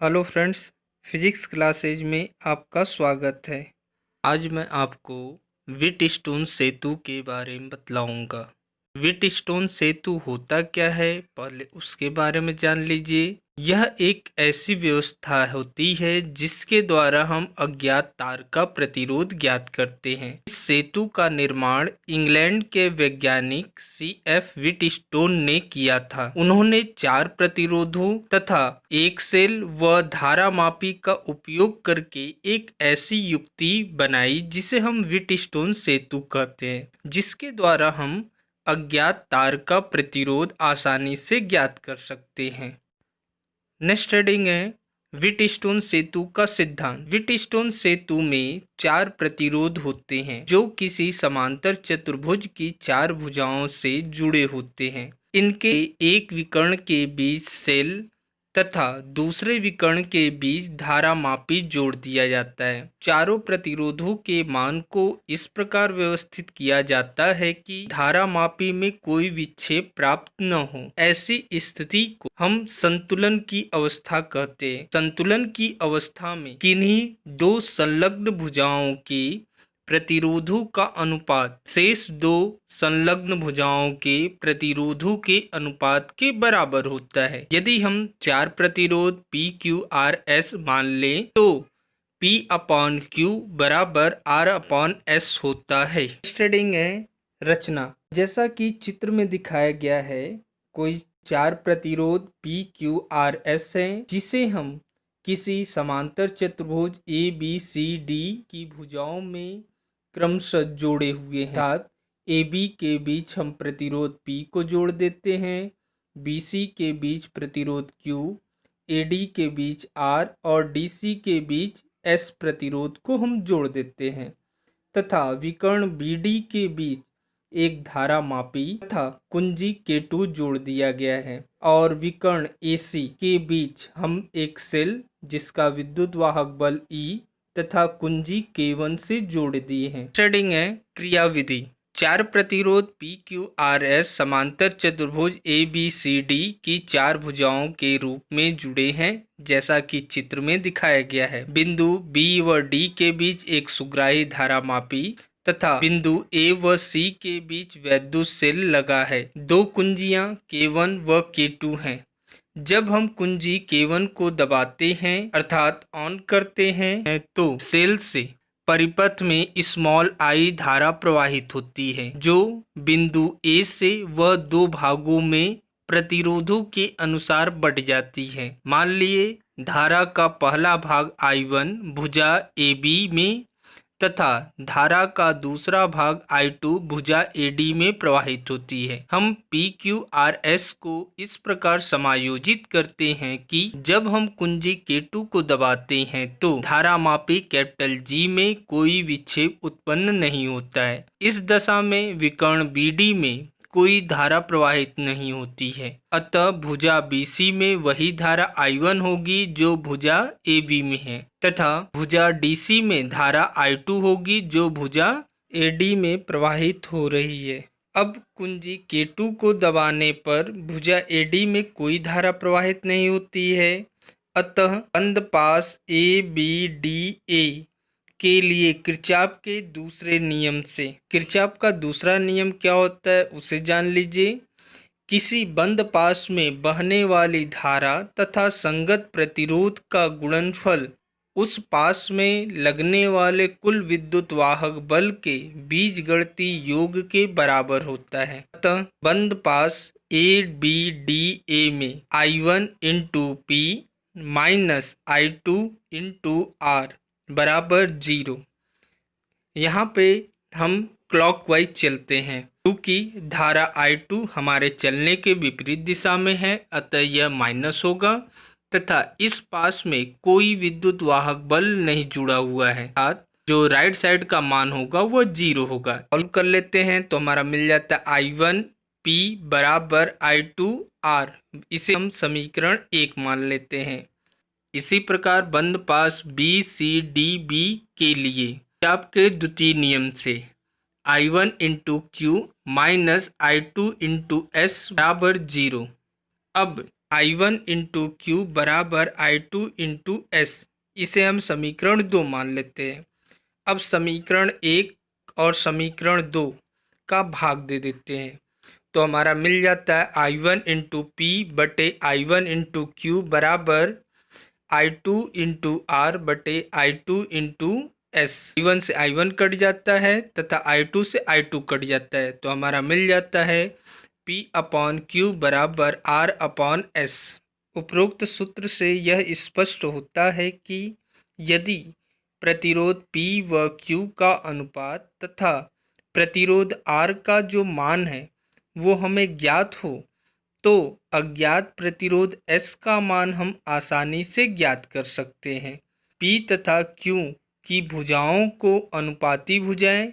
Hello friends, physics classes में आपका स्वागत है। आज मैं आपको व्हीटस्टोन सेतु के बारे में बतलाऊंगा। व्हीटस्टोन सेतु होता क्या है, पहले उसके बारे में जान लीजिए। यह एक ऐसी व्यवस्था होती है जिसके द्वारा हम अज्ञात तार का प्रतिरोध ज्ञात करते हैं। इस सेतु का निर्माण इंग्लैंड के वैज्ञानिक C.F. व्हीटस्टोन ने किया था। उन्होंने 4 प्रतिरोधों तथा एक सेल व धारामापी का उपयोग करके एक ऐसी युक्ति बनाई जिसे हम व्हीटस्टोन सेतु कहते हैं, जिसके द्वारा हम अज्ञात तार का प्रतिरोध आसानी से ज्ञात कर सकते हैं। नेक्स्ट हेडिंग है व्हीटस्टोन सेतु का सिद्धांत। व्हीटस्टोन सेतु में 4 प्रतिरोध होते हैं जो किसी समांतर चतुर्भुज की 4 भुजाओं से जुड़े होते हैं। इनके एक विकर्ण के बीच सेल तथा दूसरे विकर्ण के बीच धारामापी जोड़ दिया जाता है। चारों प्रतिरोधों के मान को इस प्रकार व्यवस्थित किया जाता है कि धारामापी में कोई विक्षेप प्राप्त न हो। ऐसी स्थिति को हम संतुलन की अवस्था कहते हैं। संतुलन की अवस्था में किन्हीं 2 संलग्न भुजाओं के प्रतिरोधों का अनुपात शेष 2 संलग्न भुजाओं के प्रतिरोधों के अनुपात के बराबर होता है। यदि हम 4 प्रतिरोध PQRS मान लें तो P/Q बराबर R/S होता है। हेडिंग है रचना। जैसा कि चित्र में दिखाया गया है, कोई 4 प्रतिरोध PQRS है जिसे हम किसी समांतर चतुर्भुज ABCD की भुजाओं में क्रमशः जोड़े हुए हैं। अर्थात AB के बीच हम प्रतिरोध P को जोड़ देते हैं, BC के बीच प्रतिरोध Q, AD के बीच R और DC के बीच S प्रतिरोध को हम जोड़ देते हैं तथा विकर्ण BD के बीच एक धारामापी तथा कुंजी K2 जोड़ दिया गया है और विकर्ण AC के बीच हम एक सेल जिसका विद्युत वाहक बल E तथा कुंजी K1 से जोड़ दिए हैं। हेडिंग है क्रियाविधि। 4 प्रतिरोध PQRS समांतर चतुर्भुज ABCD की 4 भुजाओं के रूप में जुड़े हैं, जैसा कि चित्र में दिखाया गया है। बिंदु B व D के बीच एक सुग्राही धारामापी तथा बिंदु A व C के बीच वैद्युत सेल लगा है। 2 कुंजियां K1 व K2 हैं। जब हम कुंजी K1 को दबाते हैं अर्थात ऑन करते हैं तो सेल से परिपथ में स्मॉल I धारा प्रवाहित होती है जो बिंदु A से व 2 भागों में प्रतिरोधों के अनुसार बढ़ जाती है। मान लिए धारा का पहला भाग I1 भुजा AB में तथा धारा का दूसरा भाग I2 भुजा AD में प्रवाहित होती है। हम PQRS को इस प्रकार समायोजित करते हैं कि जब हम कुंजी K2 को दबाते हैं तो धारामापी कैपिटल G में कोई विक्षेप उत्पन्न नहीं होता है। इस दशा में विकर्ण BD में कोई धारा प्रवाहित नहीं होती है, अतः भुजा BC में वही धारा I1 होगी जो भुजा AB में है तथा भुजा DC में धारा I2 होगी जो भुजा AD में प्रवाहित हो रही है। अब कुंजी K2 को दबाने पर भुजा AD में कोई धारा प्रवाहित नहीं होती है, अतः बंद पास ABDA के लिए किरचॉफ के दूसरे नियम से। किरचॉफ का दूसरा नियम क्या होता है उसे जान लीजिए। किसी बंद पास में बहने वाली धारा तथा संगत प्रतिरोध का गुणनफल उस पास में लगने वाले कुल विद्युत वाहक बल के बीजगणितीय योग के बराबर होता है। अतः बंद पास ABDA में I1 into P minus I2 into R बराबर 0। यहाँ पे हम क्लॉकवाइज चलते हैं क्योंकि धारा I2 हमारे चलने के विपरीत दिशा में है, अतः यह माइनस होगा तथा इस पास में कोई विद्युत वाहक बल नहीं जुड़ा हुआ है, अर्थात जो राइट साइड का मान होगा वह 0 होगा। सॉल्व कर लेते हैं तो हमारा मिल जाता है I1 P बराबर I2 R। इसे हम समीकरण 1 मान लेते हैं। इसी प्रकार बंद पास BCDB के लिए आपके द्वितीय नियम से I1 into Q minus I2 into S बराबर 0। अब I1 इंटू क्यू बराबर I2 इंटू एस। इसे हम समीकरण 2 मान लेते हैं। अब समीकरण 1 और समीकरण 2 का भाग दे देते हैं, तो हमारा मिल जाता है I1 इंटू पी बटे I1 इंटू क्यू बराबर I2 इंटू आर बटे I2 इंटू एस। I1 से I1 कट जाता है तथा I2 से I2 कट जाता है, तो हमारा मिल जाता है P अपॉन क्यू बराबर R अपॉन एस। उपरोक्त सूत्र से यह स्पष्ट होता है कि यदि प्रतिरोध P व Q का अनुपात तथा प्रतिरोध R का जो मान है वो हमें ज्ञात हो, तो अज्ञात प्रतिरोध S का मान हम आसानी से ज्ञात कर सकते हैं। P तथा Q की भुजाओं को अनुपाती भुजाएं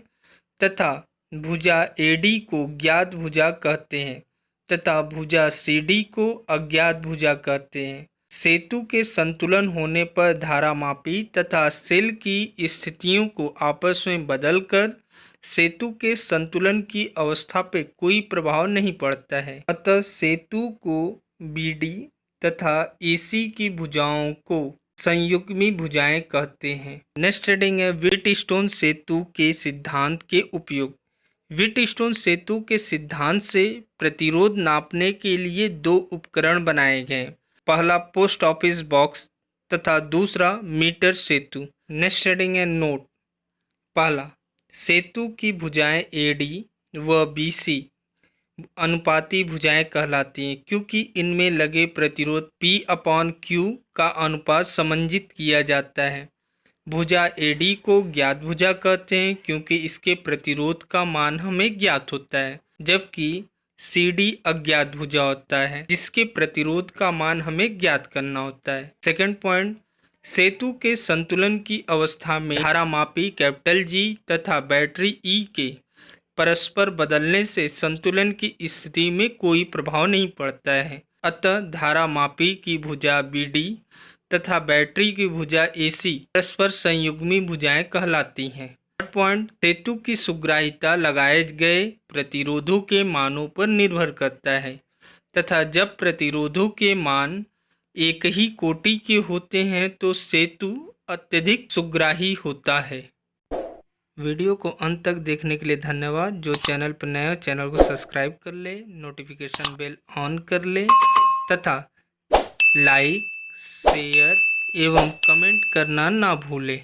तथा भुजा AD को ज्ञात भुजा कहते हैं तथा भुजा CD को अज्ञात भुजा कहते हैं। सेतु के संतुलन होने पर धारामापी तथा सेल की स्थितियों को आपस में बदलकर सेतु के संतुलन की अवस्था पे कोई प्रभाव नहीं पड़ता है। अतः सेतु को BD तथा AC की भुजाओं को संयुग्मी भुजाएं कहते हैं। नेक्स्ट हेडिंग है व्हीटस्टोन सेतु के सिद्धांत के उपयोग। व्हीटस्टोन सेतु के सिद्धांत से प्रतिरोध नापने के लिए 2 उपकरण बनाए गए। पहला पोस्ट ऑफिस बॉक्स तथा दूसरा मीटर सेतु। नेक्स्ट हेडिंग है नोट। पहला, सेतु की भुजाएं AD व BC अनुपाती भुजाएं कहलाती हैं क्योंकि इनमें लगे प्रतिरोध P अपॉन Q का अनुपात समंजित किया जाता है। भुजा AD को ज्ञात भुजा कहते हैं क्योंकि इसके प्रतिरोध का मान हमें ज्ञात होता है, जबकि CD अज्ञात भुजा होता है जिसके प्रतिरोध का मान हमें ज्ञात करना होता है। सेकंड पॉइंट, सेतु के संतुलन की अवस्था में धारामापी G तथा बैटरी E के परस्पर बदलने से संतुलन की स्थिति में कोई प्रभाव नहीं पड़ता है। अतः धारामापी की भुजा BD तथा बैटरी की भुजा AC परस्पर संयुग्मी भुजाएं कहलाती हैं। थर्ड पॉइंट, सेतु की सुग्राहिता लगाए गए प्रतिरोधों के मानों पर निर्भर करता है तथा जब प्रतिरोधों के मान एक ही कोटि के होते हैं तो सेतु अत्यधिक सुग्राही होता है। वीडियो को अंत तक देखने के लिए धन्यवाद। जो चैनल पर नया चैनल को सब्सक्राइब कर ले, नोटिफिकेशन बेल ऑन कर ले तथा लाइक, शेयर एवं कमेंट करना ना भूले।